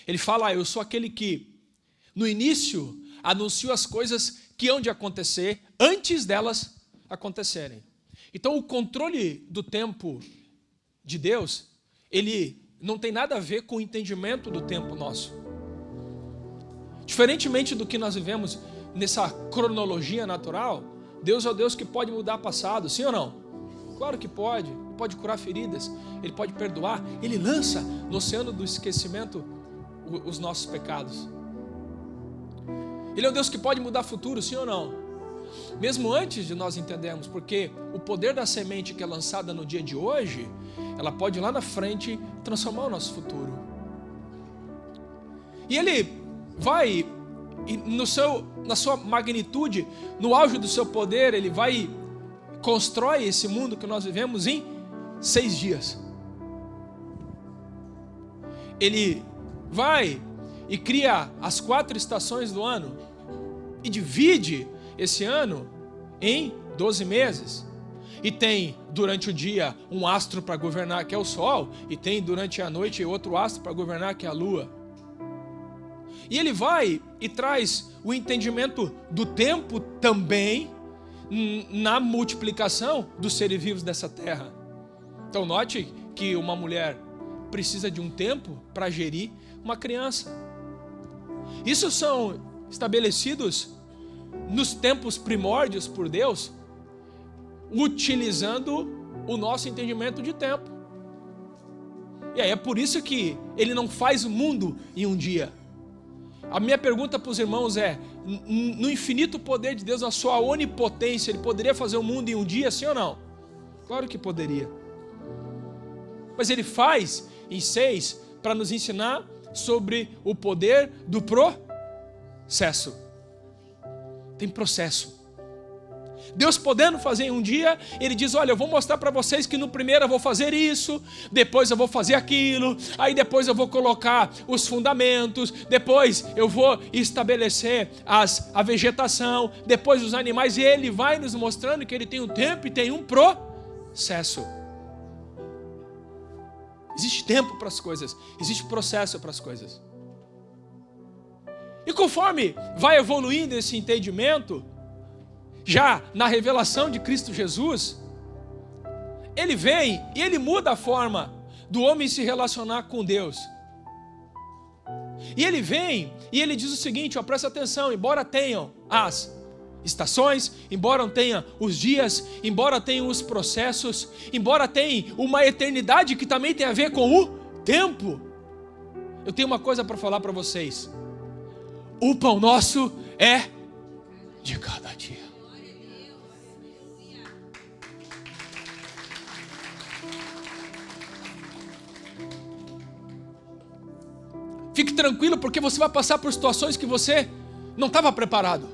Ele fala, eu sou aquele que, no início, anuncio as coisas que hão de acontecer antes delas acontecerem. Então, o controle do tempo de Deus, ele não tem nada a ver com o entendimento do tempo nosso. Diferentemente do que nós vivemos nessa cronologia natural, Deus é o Deus que pode mudar passado, sim ou não? Claro que pode. Ele pode curar feridas, Ele pode perdoar, Ele lança no oceano do esquecimento os nossos pecados. Ele é o Deus que pode mudar futuro, sim ou não? Mesmo antes de nós entendermos, porque o poder da semente que é lançada no dia de hoje, ela pode lá na frente transformar o nosso futuro. E Ele vai, na sua magnitude, no auge do seu poder, Ele vai constrói esse mundo que nós vivemos em 6 dias. Ele vai e cria as 4 estações do ano e divide esse ano em 12 meses. E tem durante o dia um astro para governar, que é o Sol, e tem durante a noite outro astro para governar, que é a Lua. E Ele vai e traz o entendimento do tempo também na multiplicação dos seres vivos dessa terra. Então note que uma mulher precisa de um tempo para gerir uma criança. Isso são estabelecidos nos tempos primórdios por Deus, utilizando o nosso entendimento de tempo. E aí é por isso que Ele não faz o mundo em um dia. A minha pergunta para os irmãos é, no infinito poder de Deus, na sua onipotência, Ele poderia fazer o mundo em um dia, sim ou não? Claro que poderia. Mas Ele faz em 6 para nos ensinar sobre o poder do processo. Tem processo. Deus podendo fazer em um dia, Ele diz, olha, eu vou mostrar para vocês que no primeiro eu vou fazer isso, depois eu vou fazer aquilo, aí depois eu vou colocar os fundamentos, depois eu vou estabelecer a vegetação, depois os animais, e Ele vai nos mostrando que Ele tem um tempo e tem um processo. Existe tempo para as coisas, existe processo para as coisas. E conforme vai evoluindo esse entendimento, já na revelação de Cristo Jesus, Ele vem e Ele muda a forma do homem se relacionar com Deus. E Ele vem e Ele diz o seguinte, ó, presta atenção, embora tenham as estações, embora tenha os dias, embora tenham os processos, embora tenha uma eternidade que também tem a ver com o tempo, eu tenho uma coisa para falar para vocês. O pão nosso é de cada dia. Fique tranquilo, porque você vai passar por situações que você não estava preparado.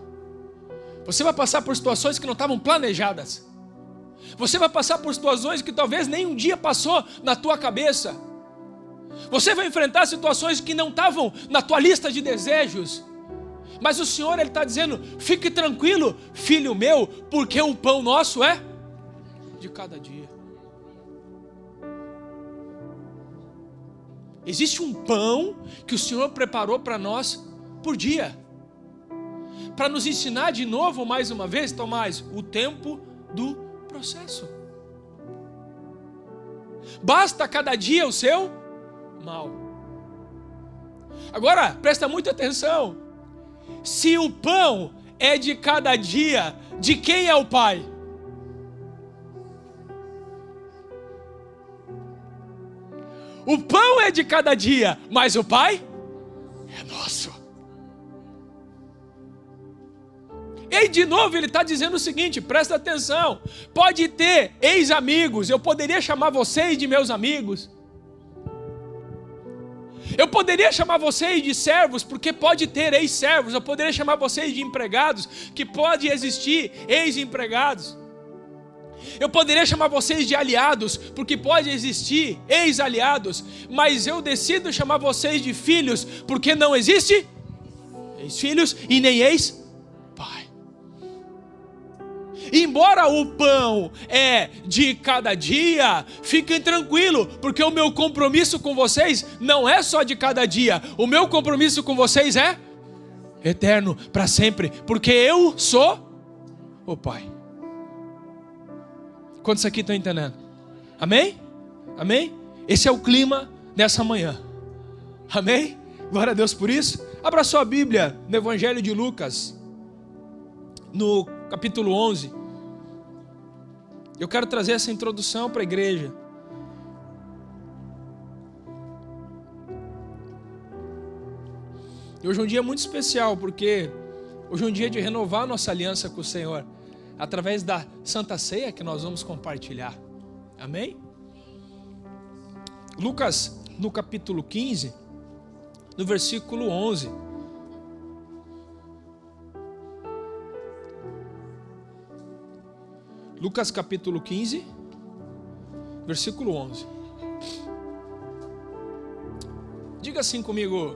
Você vai passar por situações que não estavam planejadas. Você vai passar por situações que talvez nem um dia passou na tua cabeça. Você vai enfrentar situações que não estavam na tua lista de desejos. Mas o Senhor, Ele está dizendo, fique tranquilo, filho meu, porque o pão nosso é de cada dia. Existe um pão que o Senhor preparou para nós por dia. Para nos ensinar de novo, mais uma vez, Tomás, o tempo do processo. Basta cada dia o seu mal. Agora, presta muita atenção. Se o pão é de cada dia, de quem é o Pai? O pão é de cada dia, mas o Pai é nosso. E de novo Ele está dizendo o seguinte, presta atenção. Pode ter ex-amigos, eu poderia chamar vocês de meus amigos. Eu poderia chamar vocês de servos, porque pode ter ex-servos. Eu poderia chamar vocês de empregados, que pode existir ex-empregados. Eu poderia chamar vocês de aliados, porque pode existir ex-aliados. Mas eu decido chamar vocês de filhos, porque não existe ex-filhos e nem ex-pai. embora o pão é de cada dia, fiquem tranquilos, porque o meu compromisso com vocês não é só de cada dia, o meu compromisso com vocês é eterno, para sempre, porque eu sou o Pai. Quantos aqui estão entendendo? Amém? Amém? Esse é o clima dessa manhã. Amém? Glória a Deus por isso. Abra sua Bíblia no Evangelho de Lucas, no capítulo 11. Eu quero trazer essa introdução para a igreja. E hoje é um dia muito especial, porque hoje é um dia de renovar nossa aliança com o Senhor, através da Santa Ceia que nós vamos compartilhar. Amém? Lucas, no capítulo 15, no versículo 11. Lucas capítulo 15, versículo 11. Diga assim comigo: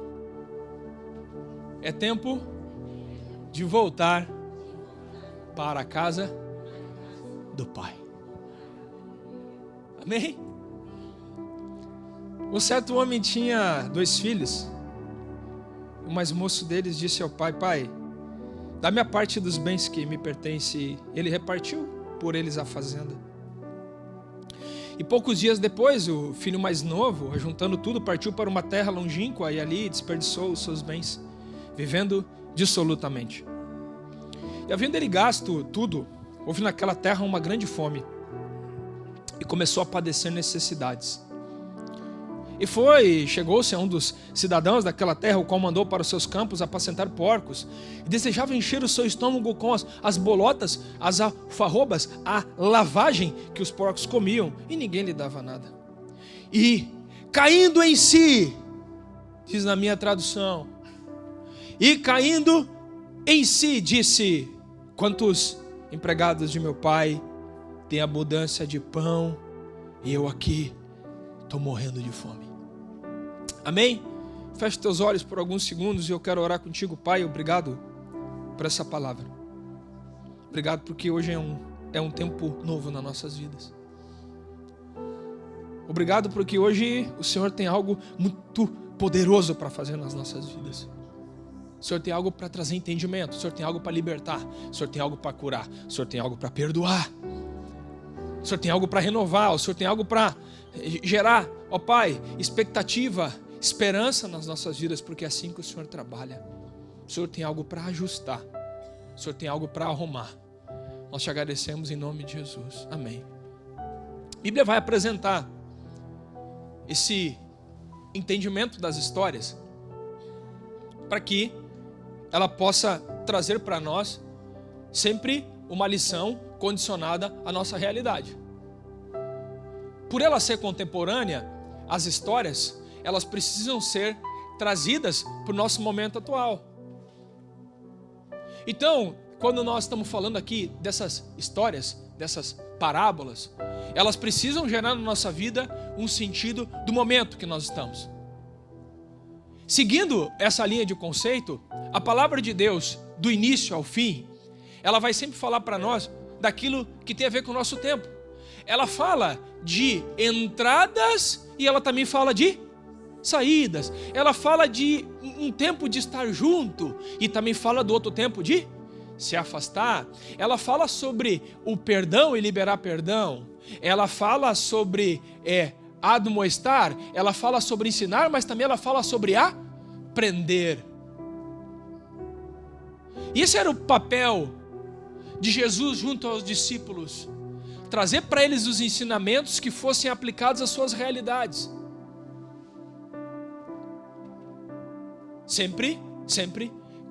é tempo de voltar para a casa do Pai. Amém? Um certo homem tinha 2 filhos. O mais moço deles disse ao pai: Pai, dá-me a parte dos bens que me pertence. Ele repartiu por eles a fazenda. E poucos dias depois, o filho mais novo, ajuntando tudo, partiu para uma terra longínqua e ali desperdiçou os seus bens, vivendo dissolutamente. E havendo ele gasto tudo, houve naquela terra uma grande fome e começou a padecer necessidades. E chegou-se a um dos cidadãos daquela terra, o qual mandou para os seus campos apacentar porcos, e desejava encher o seu estômago com as bolotas, as alfarrobas, a lavagem que os porcos comiam, e ninguém lhe dava nada. E, caindo em si, diz na minha tradução, e caindo em si, disse: quantos empregados de meu pai têm abundância de pão, e eu aqui estou morrendo de fome. Amém? Feche teus olhos por alguns segundos e eu quero orar contigo. Pai, obrigado por essa palavra. Obrigado porque hoje é um tempo novo nas nossas vidas. Obrigado porque hoje o Senhor tem algo muito poderoso para fazer nas nossas vidas. O Senhor tem algo para trazer entendimento. O Senhor tem algo para libertar. O Senhor tem algo para curar. O Senhor tem algo para perdoar. O Senhor tem algo para renovar. O Senhor tem algo para gerar, ó Pai, expectativa, esperança nas nossas vidas, porque é assim que o Senhor trabalha. O Senhor tem algo para ajustar. O Senhor tem algo para arrumar. Nós te agradecemos em nome de Jesus. Amém. A Bíblia vai apresentar esse entendimento das histórias para que ela possa trazer para nós sempre uma lição condicionada à nossa realidade. Por ela ser contemporânea, as histórias, elas precisam ser trazidas para o nosso momento atual. Então, quando nós estamos falando aqui dessas histórias, dessas parábolas, elas precisam gerar na nossa vida um sentido do momento que nós estamos. Seguindo essa linha de conceito, a palavra de Deus, do início ao fim, ela vai sempre falar para nós daquilo que tem a ver com o nosso tempo. Ela fala de entradas e ela também fala de saídas. Ela fala de um tempo de estar junto e também fala do outro tempo de se afastar. Ela fala sobre o perdão e liberar perdão. Ela fala sobre admoestar. Ela fala sobre ensinar, mas também ela fala sobre aprender. E esse era o papel de Jesus junto aos discípulos. Trazer para eles os ensinamentos que fossem aplicados às suas realidades. Sempre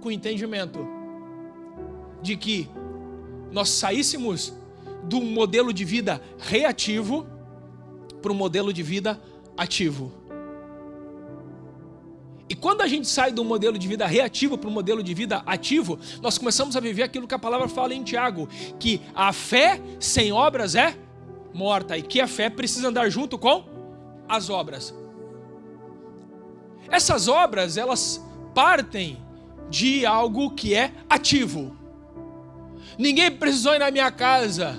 com o entendimento de que nós saíssemos de um modelo de vida reativo para um modelo de vida ativo. E quando a gente sai do modelo de vida reativo para o modelo de vida ativo, nós começamos a viver aquilo que a palavra fala em Tiago, que a fé sem obras é morta, e que a fé precisa andar junto com as obras. Essas obras, elas partem de algo que é ativo. Ninguém precisou ir na minha casa,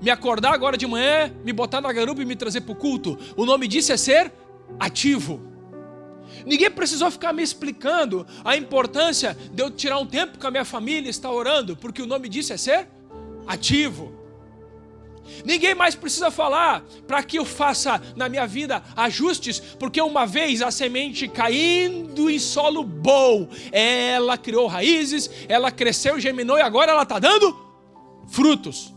me acordar agora de manhã, me botar na garupa e me trazer para o culto. O nome disso é ser ativo. Ninguém precisou ficar me explicando a importância de eu tirar um tempo com a minha família e estar orando, porque o nome disso é ser ativo. Ninguém mais precisa falar para que eu faça na minha vida ajustes, porque uma vez a semente caindo em solo bom, ela criou raízes, ela cresceu, germinou e agora ela está dando frutos.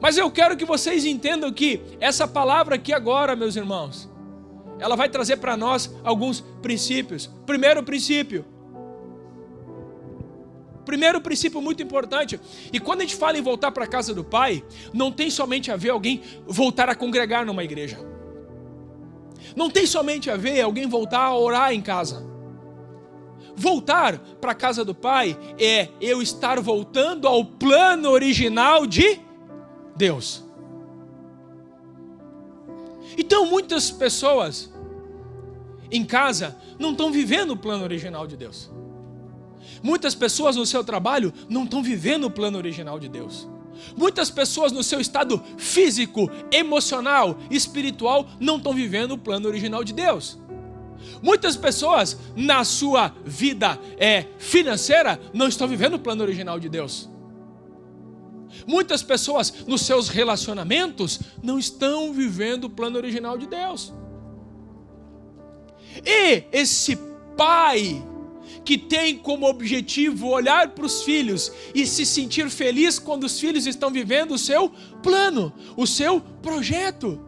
Mas eu quero que vocês entendam que essa palavra aqui agora, meus irmãos, ela vai trazer para nós alguns princípios. Primeiro princípio muito importante. E quando a gente fala em voltar para a casa do Pai, não tem somente a ver alguém voltar a congregar numa igreja. Não tem somente a ver alguém voltar a orar em casa. Voltar para a casa do Pai é eu estar voltando ao plano original de Deus. Então muitas pessoas em casa não estão vivendo o plano original de Deus. Muitas pessoas no seu trabalho não estão vivendo o plano original de Deus. Muitas pessoas no seu estado físico, emocional, espiritual não estão vivendo o plano original de Deus. Muitas pessoas na sua vida financeira não estão vivendo o plano original de Deus. Muitas pessoas nos seus relacionamentos não estão vivendo o plano original de Deus. E esse pai que tem como objetivo olhar para os filhos e se sentir feliz quando os filhos estão vivendo o seu plano, o seu projeto.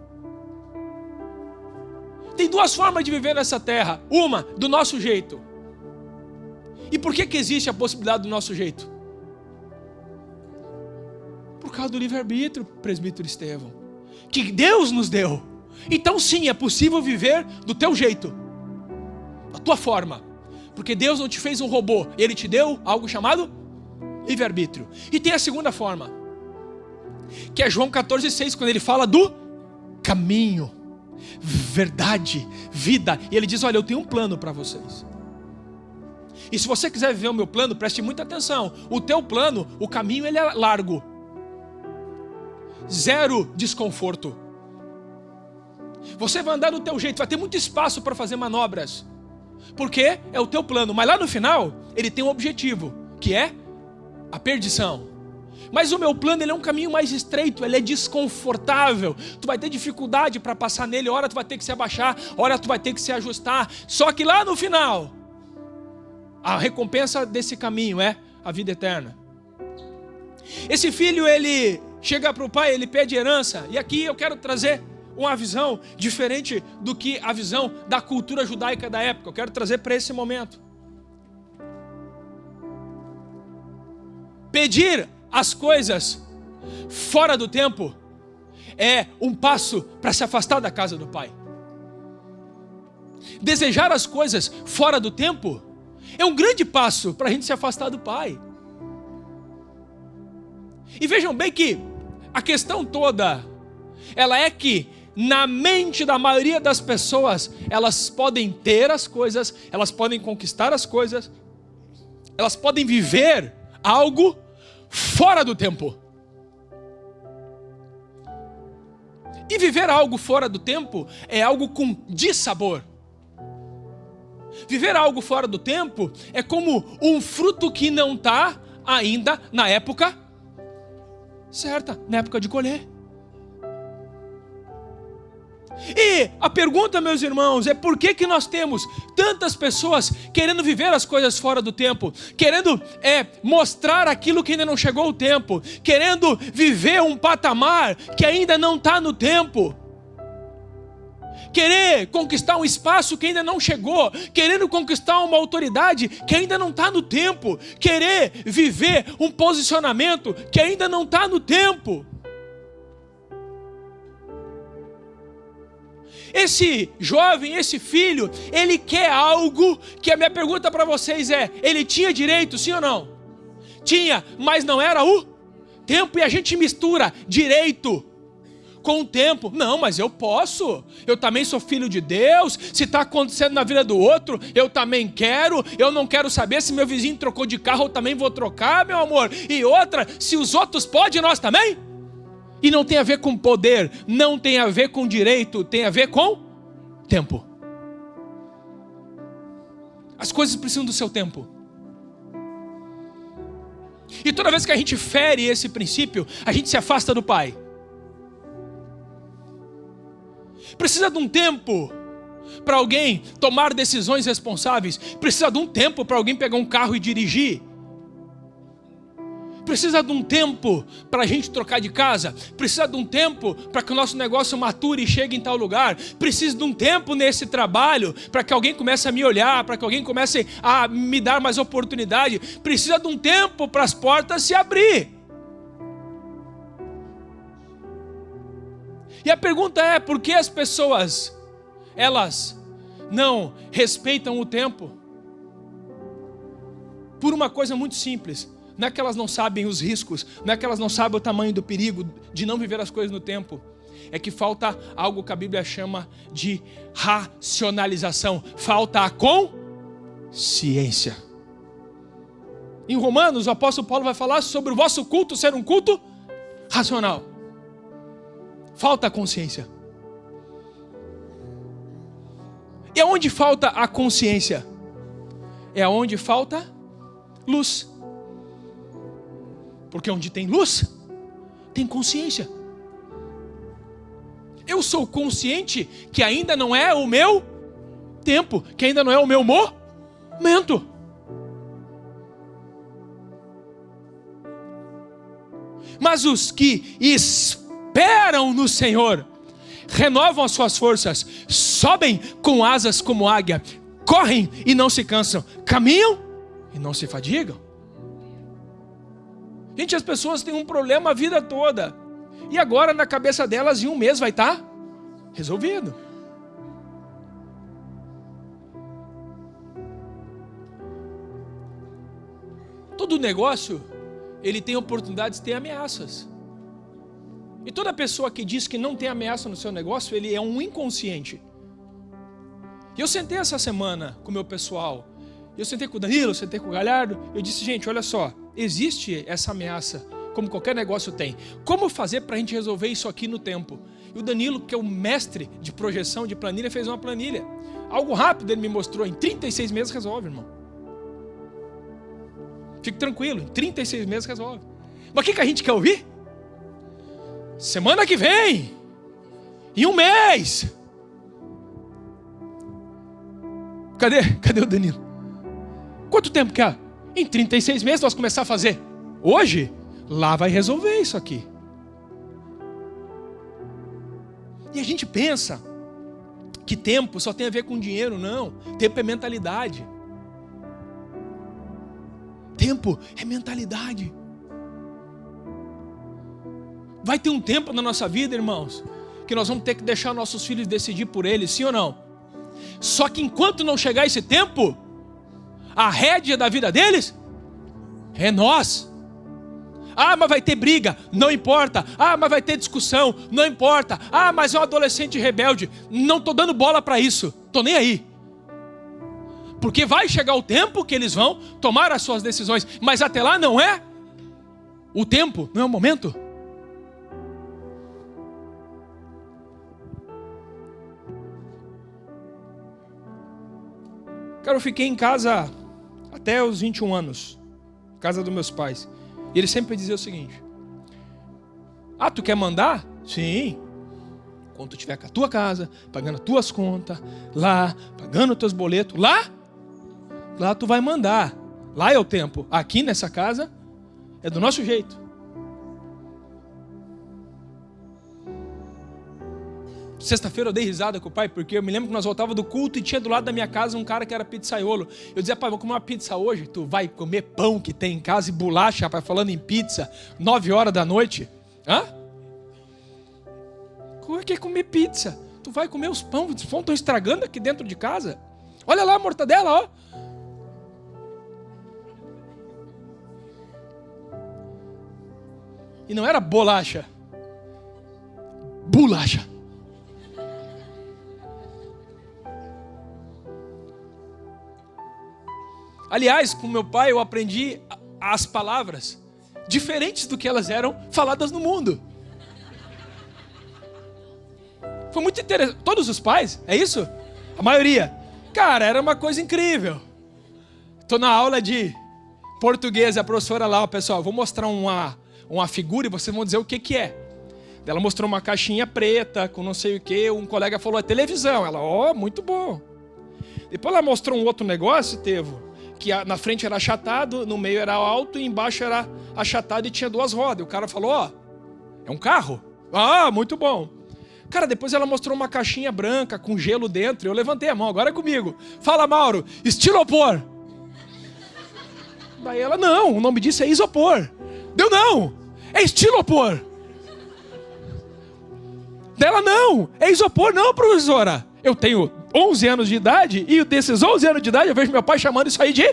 Tem duas formas de viver nessa terra. Uma, do nosso jeito. E por que existe a possibilidade do nosso jeito? Por causa do livre-arbítrio, presbítero Estevão, que Deus nos deu. Então sim, é possível viver do teu jeito, da tua forma, porque Deus não te fez um robô, Ele te deu algo chamado livre-arbítrio. E tem a segunda forma, que é João 14,6, quando ele fala do caminho, verdade, vida, e ele diz, olha, eu tenho um plano para vocês. E se você quiser viver o meu plano, preste muita atenção, o teu plano, o caminho ele é largo, zero desconforto. Você vai andar do teu jeito, vai ter muito espaço para fazer manobras, porque é o teu plano, mas lá no final ele tem um objetivo, que é a perdição. Mas o meu plano ele é um caminho mais estreito, ele é desconfortável, tu vai ter dificuldade para passar nele, hora tu vai ter que se abaixar, hora tu vai ter que se ajustar, só que lá no final a recompensa desse caminho é a vida eterna. Esse filho ele chega para o pai, ele pede herança, e aqui eu quero trazer uma visão diferente do que a visão da cultura judaica da época. Eu quero trazer para esse momento. Pedir as coisas fora do tempo é um passo para se afastar da casa do Pai. Desejar as coisas fora do tempo é um grande passo para a gente se afastar do Pai. E vejam bem que a questão toda, ela é que na mente da maioria das pessoas, elas podem ter as coisas, elas podem conquistar as coisas, elas podem viver algo fora do tempo. E viver algo fora do tempo é algo com dissabor. Viver algo fora do tempo é como um fruto que não está ainda na época certa, na época de colher. E a pergunta, meus irmãos, é por que nós temos tantas pessoas querendo viver as coisas fora do tempo, querendo mostrar aquilo que ainda não chegou o tempo, querendo viver um patamar que ainda não está no tempo, querer conquistar um espaço que ainda não chegou, querendo conquistar uma autoridade que ainda não está no tempo, querer viver um posicionamento que ainda não está no tempo. Esse jovem, esse filho, ele quer algo que a minha pergunta para vocês é, ele tinha direito, sim ou não? Tinha, mas não era o tempo, e a gente mistura direito com o tempo. Não, mas eu posso. Eu também sou filho de Deus. Se está acontecendo na vida do outro, eu também quero. Eu não quero saber se meu vizinho trocou de carro, eu também vou trocar, meu amor. E outra, se os outros podem, nós também. E não tem a ver com poder, não tem a ver com direito, tem a ver com tempo. As coisas precisam do seu tempo. E toda vez que a gente fere esse princípio, a gente se afasta do Pai. Precisa de um tempo para alguém tomar decisões responsáveis. Precisa de um tempo para alguém pegar um carro e dirigir. Precisa de um tempo para a gente trocar de casa. Precisa de um tempo para que o nosso negócio mature e chegue em tal lugar. Precisa de um tempo nesse trabalho para que alguém comece a me olhar, para que alguém comece a me dar mais oportunidade. Precisa de um tempo para as portas se abrir. E a pergunta é, por que as pessoas, elas não respeitam o tempo? Por uma coisa muito simples. Não é que elas não sabem os riscos, não é que elas não sabem o tamanho do perigo de não viver as coisas no tempo. É que falta algo que a Bíblia chama de racionalização. Falta a consciência. Em Romanos, o apóstolo Paulo vai falar sobre o vosso culto ser um culto racional. Falta a consciência. E aonde falta a consciência? É aonde falta luz. Porque onde tem luz, tem consciência. Eu sou consciente que ainda não é o meu tempo, que ainda não é o meu momento. Mas os que esperam no Senhor, renovam as suas forças, sobem com asas como águia, correm e não se cansam, caminham e não se fadigam. Gente, as pessoas têm um problema a vida toda. E agora na cabeça delas em um mês vai estar resolvido. Todo negócio, ele tem oportunidades, tem ameaças. E toda pessoa que diz que não tem ameaça no seu negócio, ele é um inconsciente. E eu sentei essa semana com o meu pessoal. Eu sentei com o Danilo, eu sentei com o Galhardo. Eu disse, gente, olha só. Existe essa ameaça, como qualquer negócio tem. Como fazer para a gente resolver isso aqui no tempo? E o Danilo, que é o mestre de projeção de planilha, fez uma planilha. Algo rápido ele me mostrou, em 36 meses resolve, irmão. Fique tranquilo, em 36 meses resolve. Mas o que a gente quer ouvir? Semana que vem, em um mês. Cadê o Danilo? Quanto tempo quer? Em 36 meses nós começar a fazer. Hoje, lá vai resolver isso aqui. E a gente pensa que tempo só tem a ver com dinheiro. Não, tempo é mentalidade. Tempo é mentalidade. Vai ter um tempo na nossa vida, irmãos, que nós vamos ter que deixar nossos filhos decidir por eles, sim ou não? Só que enquanto não chegar esse tempo, a rédea da vida deles é nós. Ah, mas vai ter briga, não importa. Ah, mas vai ter discussão, não importa. Ah, mas é um adolescente rebelde. Não estou dando bola para isso, estou nem aí. Porque vai chegar o tempo que eles vão tomar as suas decisões. Mas até lá não é o tempo, não é o momento. Cara, eu fiquei em casa até os 21 anos, casa dos meus pais. E eles sempre diziam o seguinte: ah, tu quer mandar? Sim. Quando tu estiver com a tua casa, pagando as tuas contas, lá, pagando os teus boletos, lá tu vai mandar. Lá é o tempo. Aqui nessa casa é do nosso jeito. Sexta-feira eu dei risada com o pai, porque eu me lembro que nós voltávamos do culto e tinha do lado da minha casa um cara que era pizzaiolo. Eu dizia, pai, vou comer uma pizza hoje. Tu vai comer pão que tem em casa e bolacha, pai, falando em pizza, 9 horas da noite. Hã? Como é que é comer pizza? Tu vai comer os pão estão estragando aqui dentro de casa. Olha lá a mortadela, ó. E não era bolacha. bolacha. Aliás, com meu pai eu aprendi as palavras diferentes do que elas eram faladas no mundo. Foi muito interessante. Todos os pais, é isso? A maioria. Cara, era uma coisa incrível. Estou na aula de português, a professora lá, pessoal, vou mostrar uma figura e vocês vão dizer o que é. Ela mostrou uma caixinha preta com não sei o que, um colega falou, é televisão. Ela, muito bom. Depois ela mostrou um outro negócio, Tevo, que na frente era achatado, no meio era alto e embaixo era achatado e tinha 2 rodas. O cara falou, é um carro? Muito bom. Cara, depois ela mostrou uma caixinha branca com gelo dentro. Eu levantei a mão, agora é comigo. Fala, Mauro, estilopor. Daí ela, não, o nome disso é isopor. Deu não, é estilopor. Dela, não, é isopor não, professora. Eu tenho 11 anos de idade e desses 11 anos de idade eu vejo meu pai chamando isso aí de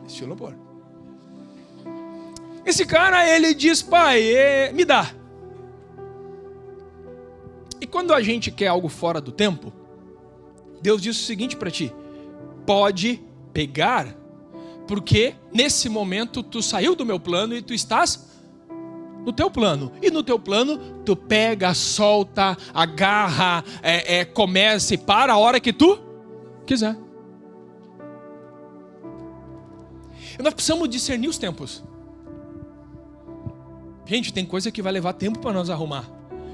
estilopor. Esse cara, ele diz, pai, me dá. E quando a gente quer algo fora do tempo, Deus diz o seguinte para ti, pode pegar, porque nesse momento tu saiu do meu plano e tu estás no teu plano. E no teu plano, tu pega, solta, agarra, começa e para a hora que tu quiser. E nós precisamos discernir os tempos. Gente, tem coisa que vai levar tempo para nós arrumar.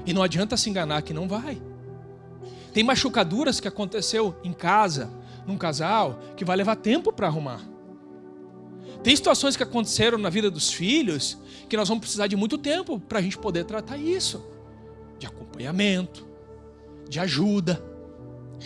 E não adianta se enganar que não vai. Tem machucaduras que aconteceu em casa, num casal, que vai levar tempo para arrumar. Tem situações que aconteceram na vida dos filhos que nós vamos precisar de muito tempo para a gente poder tratar isso. De acompanhamento, de ajuda.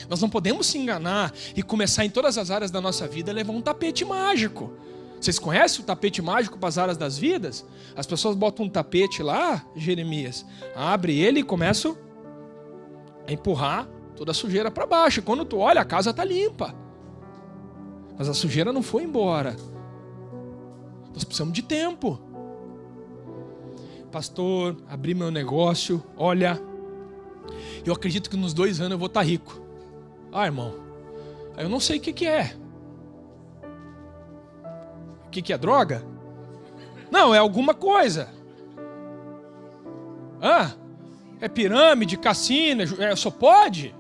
Nós não podemos se enganar e começar em todas as áreas da nossa vida a levar um tapete mágico. Vocês conhecem o tapete mágico para as áreas das vidas? As pessoas botam um tapete lá, Jeremias, abre ele e começam a empurrar toda a sujeira para baixo. E quando tu olha, a casa está limpa. Mas a sujeira não foi embora. Nós precisamos de tempo. Pastor, abri meu negócio, olha, eu acredito que nos 2 anos eu vou estar rico. Irmão, eu não sei o que é. O que é droga? Não, é alguma coisa. É pirâmide, cassino, só pode?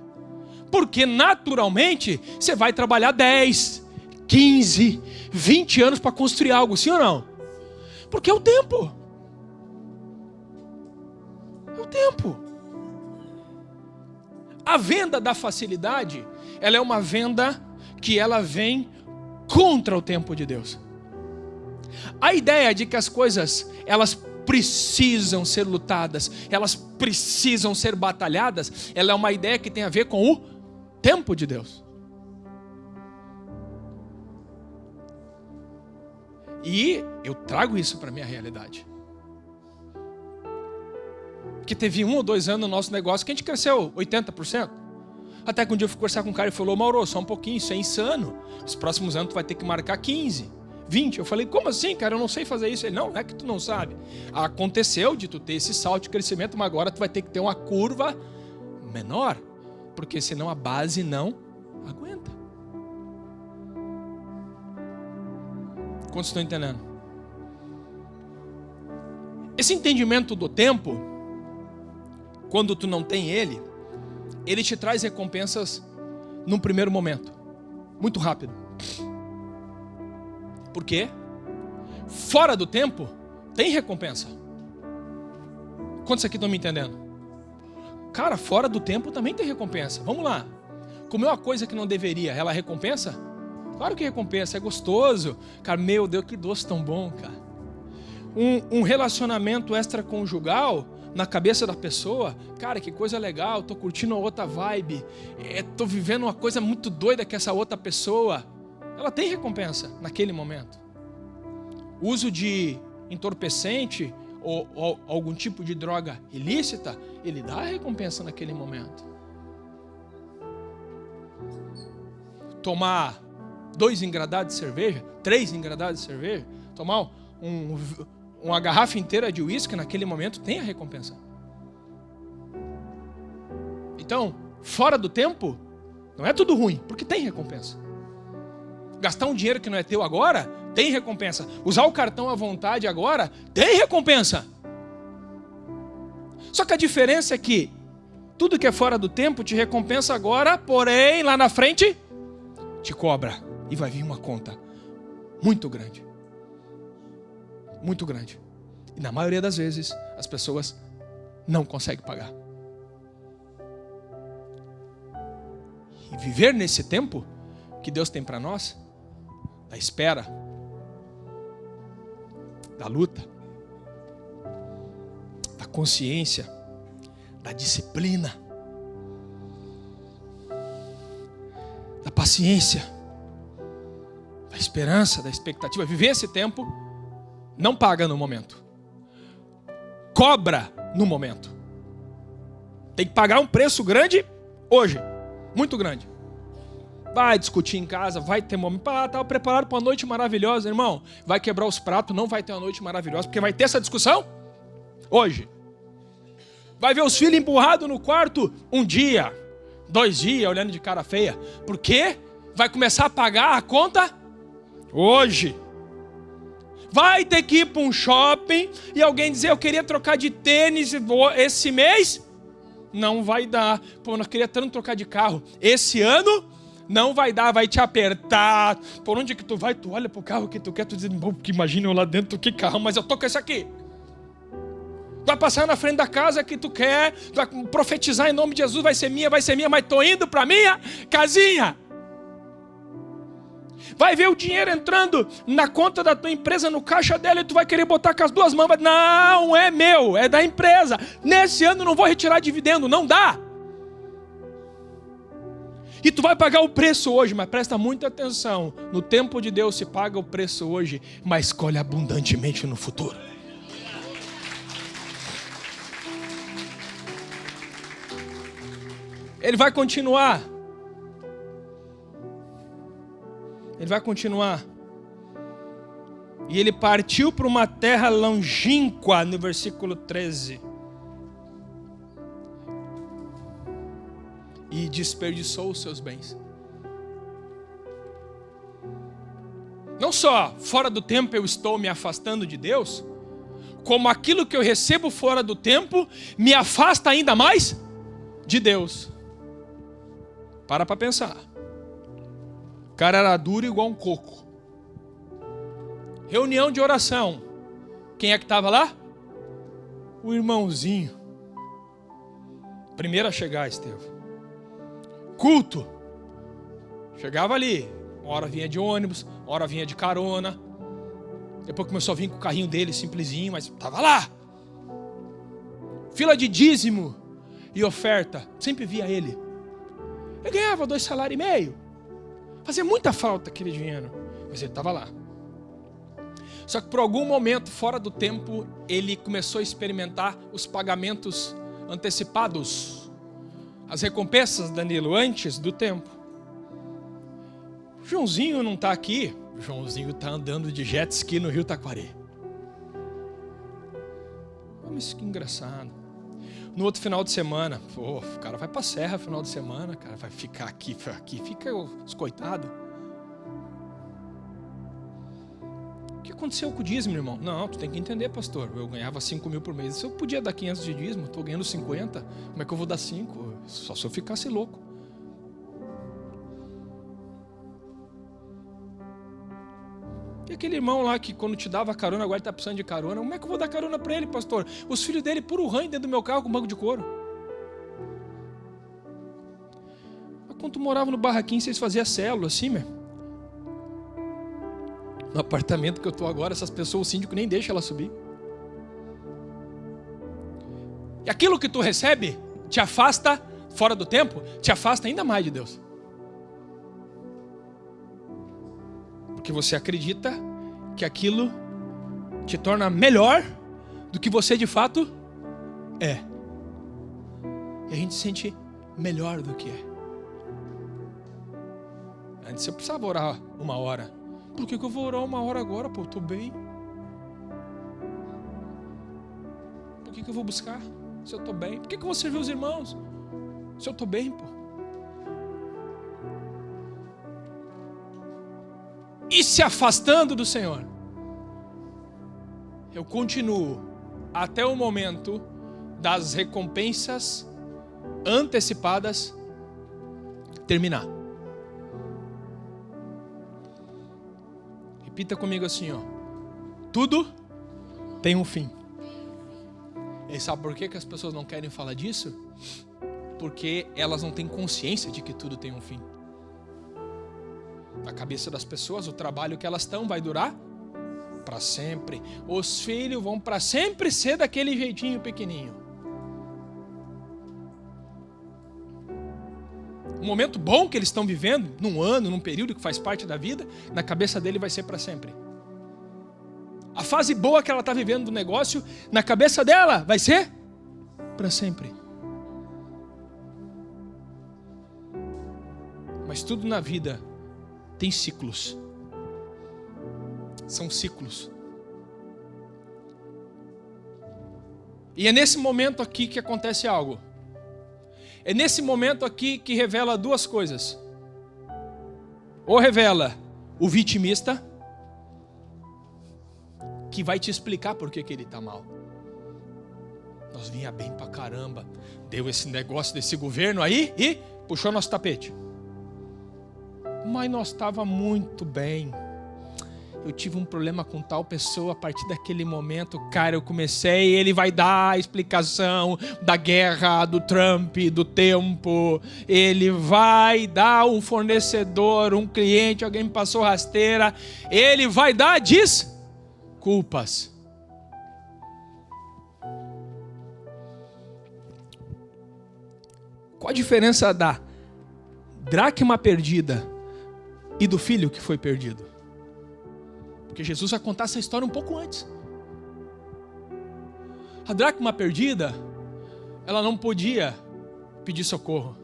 Porque naturalmente você vai trabalhar 10, 15, 20 anos para construir algo, sim ou não? Porque é o tempo. É o tempo. A venda da facilidade, ela é uma venda que ela vem contra o tempo de Deus. A ideia de que as coisas, elas precisam ser lutadas, elas precisam ser batalhadas, ela é uma ideia que tem a ver com o tempo de Deus. E eu trago isso para a minha realidade. Porque teve 1 ou 2 anos no nosso negócio que a gente cresceu 80%. Até que um dia eu fui conversar com um cara e falou, Mauro, só um pouquinho, isso é insano. Os próximos anos tu vai ter que marcar 15, 20. Eu falei, como assim, cara? Eu não sei fazer isso. Ele, não é que tu não sabe. Aconteceu de tu ter esse salto de crescimento, mas agora tu vai ter que ter uma curva menor. Porque senão a base não aguenta. Quantos estão entendendo? Esse entendimento do tempo, quando tu não tem ele te traz recompensas num primeiro momento, muito rápido. Por quê? Fora do tempo, tem recompensa. Quantos aqui estão me entendendo? Cara, fora do tempo também tem recompensa. Vamos lá. Comer uma coisa que não deveria, ela recompensa? Claro que recompensa, é gostoso. Cara, meu Deus, que doce tão bom, cara. Um relacionamento extraconjugal na cabeça da pessoa, cara, que coisa legal, tô curtindo a outra vibe, tô vivendo uma coisa muito doida com essa outra pessoa. Ela tem recompensa naquele momento. O uso de entorpecente ou algum tipo de droga ilícita, ele dá recompensa naquele momento. Tomar 2 engradados de cerveja, 3 engradados de cerveja, tomar uma garrafa inteira de uísque naquele momento tem a recompensa. Então, fora do tempo, não é tudo ruim, porque tem recompensa. Gastar um dinheiro que não é teu agora, tem recompensa. Usar o cartão à vontade agora, tem recompensa. Só que a diferença é que tudo que é fora do tempo te recompensa agora, porém, lá na frente, te cobra. E vai vir uma conta muito grande. Muito grande. E na maioria das vezes, as pessoas não conseguem pagar. E viver nesse tempo que Deus tem para nós, da espera, da luta, da consciência, da disciplina, da paciência, da esperança, da expectativa. Viver esse tempo não paga no momento, cobra no momento. Tem que pagar um preço grande hoje, muito grande. Vai discutir em casa, vai ter momento. Estava preparado para uma noite maravilhosa, irmão. Vai quebrar os pratos, não vai ter uma noite maravilhosa, porque vai ter essa discussão hoje. Vai ver os filhos empurrados no quarto um dia, 2 dias, olhando de cara feia. Por quê? Vai começar a pagar a conta hoje. Vai ter que ir para um shopping e alguém dizer, eu queria trocar de tênis esse mês. Não vai dar. Pô, eu queria tanto trocar de carro. Esse ano não vai dar, vai te apertar. Por onde que tu vai? Tu olha pro carro que tu quer, tu diz, que imagina eu lá dentro, que carro, mas eu tô com esse aqui. Tu vai passar na frente da casa que tu quer, tu vai profetizar em nome de Jesus, vai ser minha, mas tô indo pra minha casinha. Vai ver o dinheiro entrando na conta da tua empresa, no caixa dela, e tu vai querer botar com as 2 mãos. Não, é meu, é da empresa. Nesse ano não vou retirar dividendo, não dá. E tu vai pagar o preço hoje, mas presta muita atenção. No tempo de Deus se paga o preço hoje, mas colhe abundantemente no futuro. Ele vai continuar. Ele vai continuar. E ele partiu para uma terra longínqua, no versículo 13. E desperdiçou os seus bens. Não só fora do tempo eu estou me afastando de Deus, como aquilo que eu recebo fora do tempo me afasta ainda mais de Deus. Para pensar. O cara era duro igual um coco. Reunião de oração. Quem é que estava lá? O irmãozinho. Primeiro a chegar, Estevão. Culto. Chegava ali. Uma hora vinha de ônibus, uma hora vinha de carona. Depois começou a vir com o carrinho dele, simplesinho, mas estava lá. Fila de dízimo e oferta. Sempre via ele. Ele ganhava 2,5 salários. Fazia muita falta aquele dinheiro. Mas ele estava lá. Só que por algum momento, fora do tempo, ele começou a experimentar os pagamentos antecipados. As recompensas, Danilo, antes do tempo. O Joãozinho não está aqui. O Joãozinho está andando de jet ski no Rio Taquari. Mas que engraçado. No outro final de semana, pô, o cara vai pra serra final de semana, cara, vai ficar aqui fica os coitados. O que aconteceu com o dízimo, irmão? Não, tu tem que entender, pastor. Eu ganhava 5 mil por mês. Se eu podia dar 500 de dízimo, estou ganhando 50. Como é que eu vou dar 5? Só se eu ficasse louco. E aquele irmão lá que quando te dava carona, agora está precisando de carona. Como é que eu vou dar carona para ele, pastor? Os filhos dele, puro ranho dentro do meu carro com banco de couro. Mas quando tu morava no barraquinho, vocês faziam célula assim, meu? No apartamento que eu estou agora, essas pessoas, o síndico nem deixa ela subir. E aquilo que tu recebe te afasta, fora do tempo, te afasta ainda mais de Deus. Porque você acredita que aquilo te torna melhor do que você de fato é. E a gente se sente melhor do que é. Antes eu precisava orar 1 hora. Por que eu vou orar 1 hora agora? Pô, eu estou bem. Por que eu vou buscar se eu estou bem? Por que eu vou servir os irmãos? Se eu estou bem, pô. E se afastando do Senhor, eu continuo até o momento das recompensas antecipadas terminar. Repita comigo assim, ó. Tudo tem um fim. E sabe por que as pessoas não querem falar disso? Porque elas não têm consciência de que tudo tem um fim. Na cabeça das pessoas, o trabalho que elas estão vai durar para sempre. Os filhos vão para sempre ser daquele jeitinho pequenininho. O momento bom que eles estão vivendo, num ano, num período que faz parte da vida, na cabeça dele vai ser para sempre. A fase boa que ela está vivendo do negócio, na cabeça dela, vai ser para sempre. Mas tudo na vida tem ciclos. São ciclos. E é nesse momento aqui que acontece algo. É nesse momento aqui que revela duas coisas. Ou revela o vitimista, que vai te explicar por que ele está mal. Nós vinha bem pra caramba. Deu esse negócio desse governo aí e puxou nosso tapete. Mas nós estava muito bem. Eu tive um problema com tal pessoa, a partir daquele momento, cara, eu comecei, ele vai dar a explicação da guerra, do Trump, do tempo, ele vai dar um fornecedor, um cliente, alguém me passou rasteira, ele vai dar desculpas. Qual a diferença da dracma perdida e do filho que foi perdido? Porque Jesus vai contar essa história um pouco antes. A dracma perdida, ela não podia pedir socorro.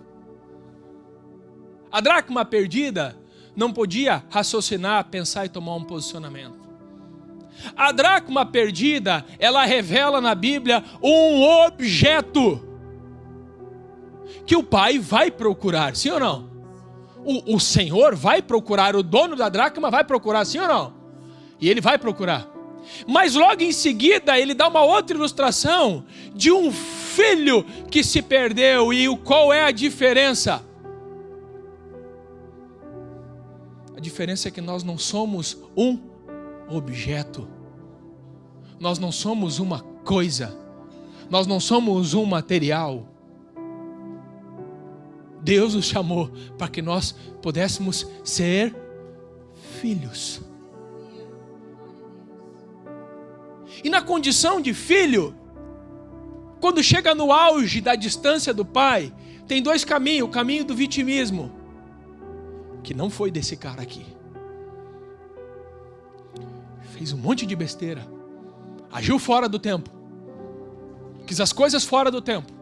A dracma perdida não podia raciocinar, pensar e tomar um posicionamento. A dracma perdida, ela revela na Bíblia um objeto que o pai vai procurar, sim ou não? O Senhor vai procurar, o dono da dracma vai procurar, sim ou não? E ele vai procurar. Mas logo em seguida ele dá uma outra ilustração de um filho que se perdeu. E qual é a diferença? A diferença é que nós não somos um objeto. Nós não somos uma coisa. Nós não somos um material. Deus nos chamou para que nós pudéssemos ser filhos. E na condição de filho, quando chega no auge da distância do pai, tem dois caminhos. O caminho do vitimismo, que não foi desse cara aqui. Fez um monte de besteira. Agiu fora do tempo. Quis as coisas fora do tempo.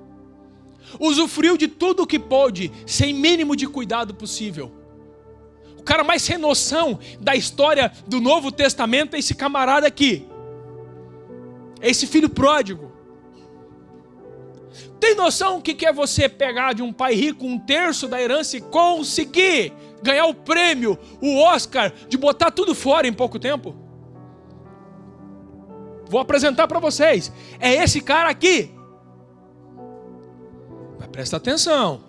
Usufruiu de tudo o que pôde, sem mínimo de cuidado possível. O cara mais sem noção da história do Novo Testamento é esse camarada aqui. Esse filho pródigo. Tem noção o que é você pegar de um pai rico 1/3 da herança e conseguir ganhar o prêmio, o Oscar, de botar tudo fora em pouco tempo? Vou apresentar para vocês. É esse cara aqui. Mas presta atenção.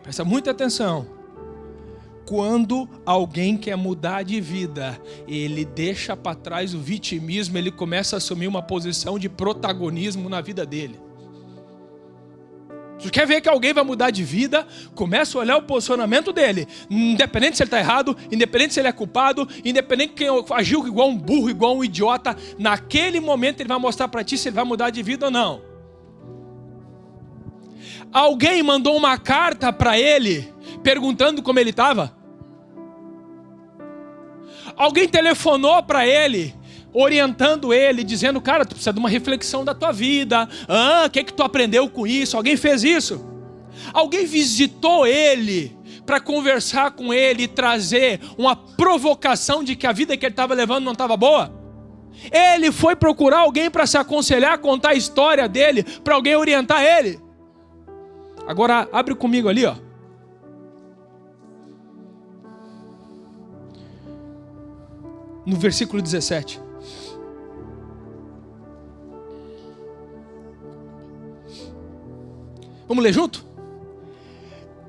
Presta muita atenção. Quando alguém quer mudar de vida, ele deixa para trás o vitimismo, ele começa a assumir uma posição de protagonismo na vida dele. Você quer ver que alguém vai mudar de vida? Começa a olhar o posicionamento dele. Independente se ele está errado, independente se ele é culpado, independente de quem agiu igual um burro, igual um idiota, naquele momento ele vai mostrar para ti se ele vai mudar de vida ou não. Alguém mandou uma carta para ele, perguntando como ele estava? Alguém telefonou para ele, orientando ele, dizendo, cara, tu precisa de uma reflexão da tua vida. O que tu aprendeu com isso? Alguém fez isso? Alguém visitou ele para conversar com ele e trazer uma provocação de que a vida que ele estava levando não estava boa? Ele foi procurar alguém para se aconselhar, contar a história dele, para alguém orientar ele? Agora abre comigo ali, ó. No versículo 17. Vamos ler junto?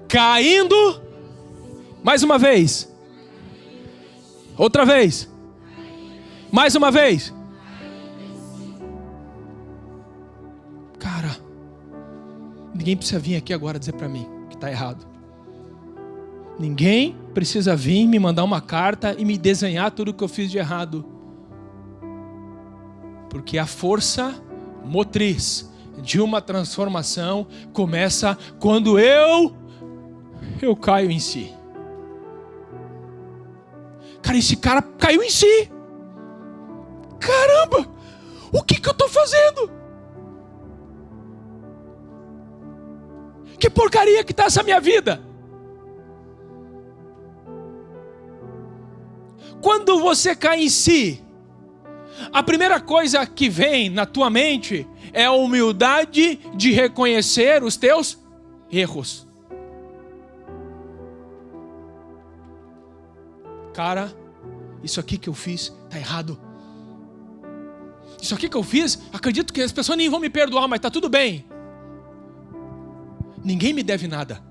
Caindo, mais uma vez, outra vez, mais uma vez. Cara, ninguém precisa vir aqui agora dizer para mim que está errado. Ninguém precisa vir me mandar uma carta e me desenhar tudo que eu fiz de errado. Porque a força motriz de uma transformação começa quando eu caio em si. Cara, esse cara caiu em si. Caramba, o que eu estou fazendo? Que porcaria que está essa minha vida? Quando você cai em si, a primeira coisa que vem na tua mente é a humildade de reconhecer os teus erros. Cara, isso aqui que eu fiz está errado. Isso aqui que eu fiz, acredito que as pessoas nem vão me perdoar, mas está tudo bem. Ninguém me deve nada.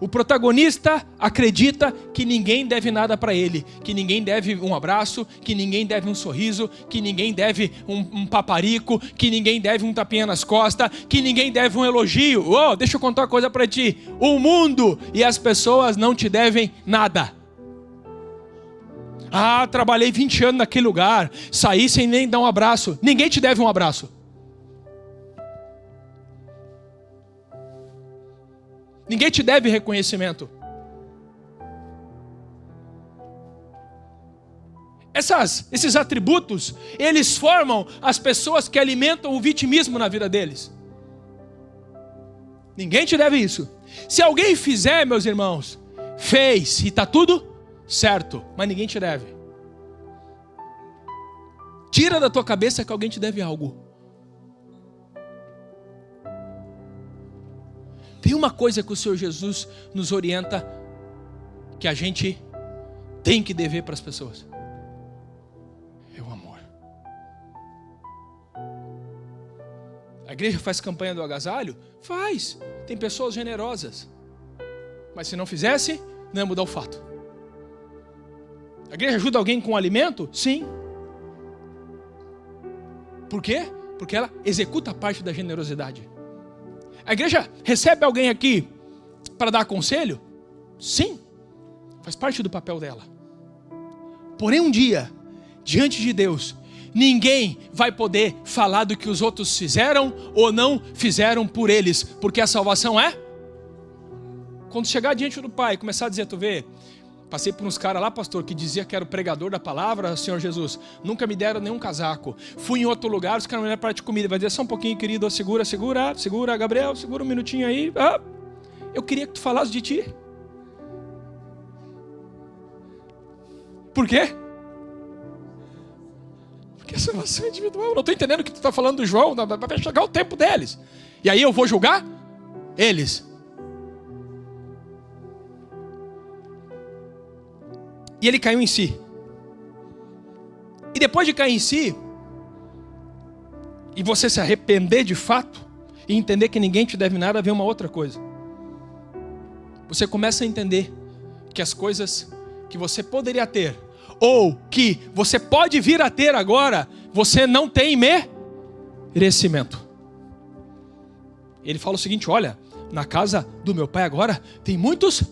O protagonista acredita que ninguém deve nada para ele, que ninguém deve um abraço, que ninguém deve um sorriso, que ninguém deve um paparico, que ninguém deve um tapinha nas costas, que ninguém deve um elogio. Oh, deixa eu contar uma coisa para ti. O mundo e as pessoas não te devem nada. Ah, trabalhei 20 anos naquele lugar, saí sem nem dar um abraço. Ninguém te deve um abraço. Ninguém te deve reconhecimento. Esses atributos, eles formam as pessoas que alimentam o vitimismo na vida deles. Ninguém te deve isso. Se alguém fizer, meus irmãos, fez e está tudo certo, mas ninguém te deve. Tira da tua cabeça que alguém te deve algo. Tem uma coisa que o Senhor Jesus nos orienta que a gente tem que dever para as pessoas. É o amor. A igreja faz campanha do agasalho? Faz. Tem pessoas generosas. Mas se não fizesse, não ia mudar o fato. A igreja ajuda alguém com alimento? Sim. Por quê? Porque ela executa a parte da generosidade. A igreja recebe alguém aqui para dar conselho? Sim, faz parte do papel dela. Porém, um dia, diante de Deus, ninguém vai poder falar do que os outros fizeram ou não fizeram por eles, porque a salvação é? Quando chegar diante do Pai e começar a dizer, tu vê, passei por uns caras lá, pastor, que dizia que era o pregador da palavra, Senhor Jesus, nunca me deram nenhum casaco. Fui em outro lugar, os caras me deram parte de comida. Vai dizer, só um pouquinho, querido, segura, Gabriel, segura um minutinho aí. Ah, eu queria que tu falasse de ti. Por quê? Porque a salvação é individual. Eu não estou entendendo o que tu está falando do João, vai chegar o tempo deles. E aí eu vou julgar eles. E ele caiu em si. E depois de cair em si, e você se arrepender de fato, e entender que ninguém te deve nada, vem uma outra coisa. Você começa a entender que as coisas que você poderia ter, ou que você pode vir a ter agora, você não tem merecimento. Ele fala o seguinte, olha, na casa do meu pai agora, tem muitos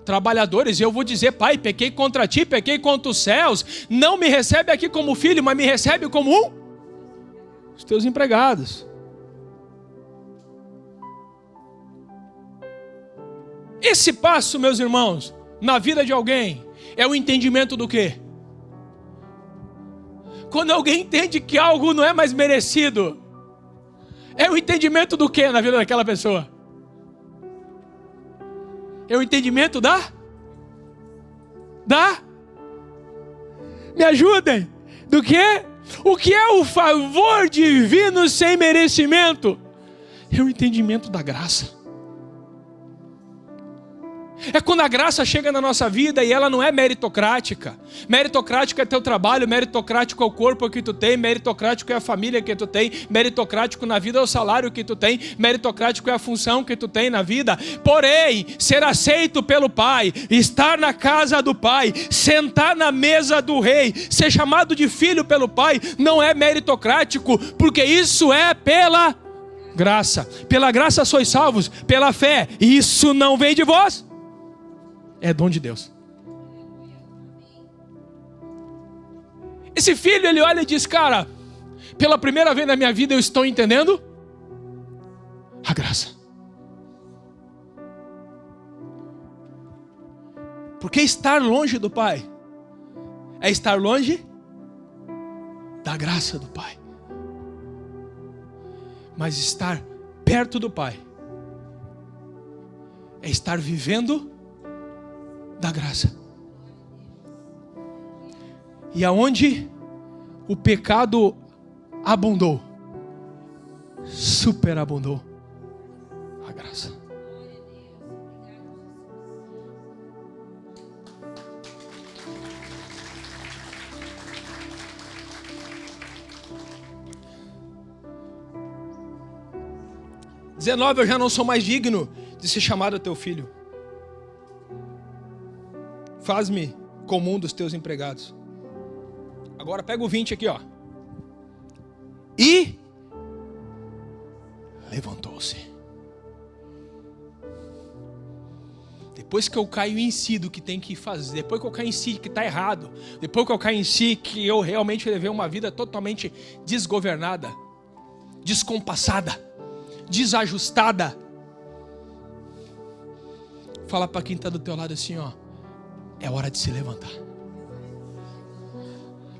trabalhadores, e eu vou dizer, pai, pequei contra ti, pequei contra os céus, não me recebe aqui como filho, mas me recebe como os teus empregados. Esse passo, meus irmãos, na vida de alguém, é o entendimento do quê? Quando alguém entende que algo não é mais merecido, é o entendimento do quê na vida daquela pessoa? É o entendimento me ajudem, do quê? O que é o favor divino sem merecimento? é o entendimento da graça. É quando a graça chega na nossa vida e ela não é meritocrática. Meritocrático é teu trabalho, meritocrático é o corpo que tu tem, meritocrático é a família que tu tem, meritocrático na vida é o salário que tu tem, meritocrático é a função que tu tem na vida. Porém, ser aceito pelo Pai, estar na casa do Pai, sentar na mesa do Rei, ser chamado de filho pelo Pai, não é meritocrático, porque isso é pela graça. Pela graça sois salvos, pela fé. Isso não vem de vós. É dom de Deus. Esse filho, ele olha e diz, cara, pela primeira vez na minha vida eu estou entendendo a graça. Porque estar longe do Pai é estar longe da graça do Pai. Mas estar perto do Pai é estar vivendo da graça. E aonde o pecado abundou, superabundou a graça. Eu já não sou mais digno de ser chamado teu filho. Faz-me como um dos teus empregados. Agora pega o 20 aqui, ó. E levantou-se. Depois que eu caio em si do que tem que fazer, depois que eu caio em si que está errado, depois que eu caio em si que eu realmente levei uma vida totalmente desgovernada, descompassada, desajustada, fala para quem está do teu lado assim, ó. É hora de se levantar.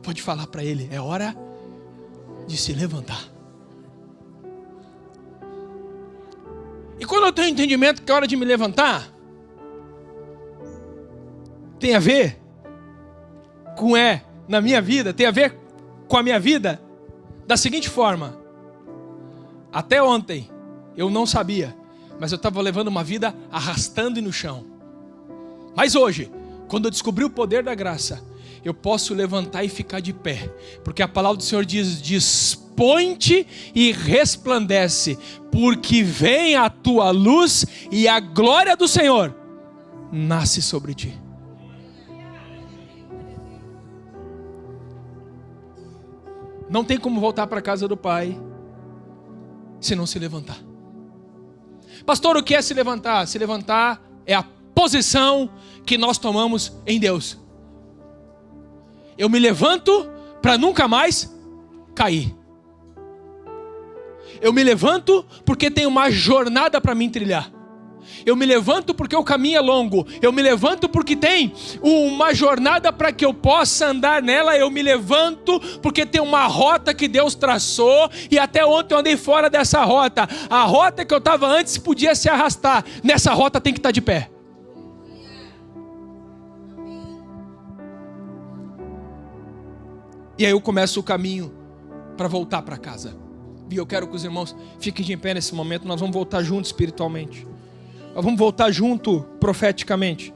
Pode falar para ele, é hora de se levantar. E quando eu tenho entendimento que é hora de me levantar, tem a ver com na minha vida, tem a ver com a minha vida da seguinte forma. Até ontem eu não sabia, mas eu estava levando uma vida arrastando no chão. Mas hoje, quando eu descobri o poder da graça, eu posso levantar e ficar de pé. Porque a palavra do Senhor diz, dispõe-te e resplandece, porque vem a tua luz e a glória do Senhor nasce sobre ti. Não tem como voltar para a casa do Pai se não se levantar. Pastor, o que é se levantar? Se levantar é a posição que nós tomamos em Deus. Eu me levanto para nunca mais cair. Eu me levanto porque tem uma jornada para mim trilhar. Eu me levanto porque o caminho é longo. Eu me levanto porque tem uma jornada para que eu possa andar nela. Eu me levanto porque tem uma rota que Deus traçou. E até ontem eu andei fora dessa rota. A rota que eu estava antes podia se arrastar. Nessa rota tem que estar de pé. E aí eu começo o caminho para voltar para casa. E eu quero que os irmãos fiquem de pé nesse momento. Nós vamos voltar juntos espiritualmente. Nós vamos voltar junto profeticamente.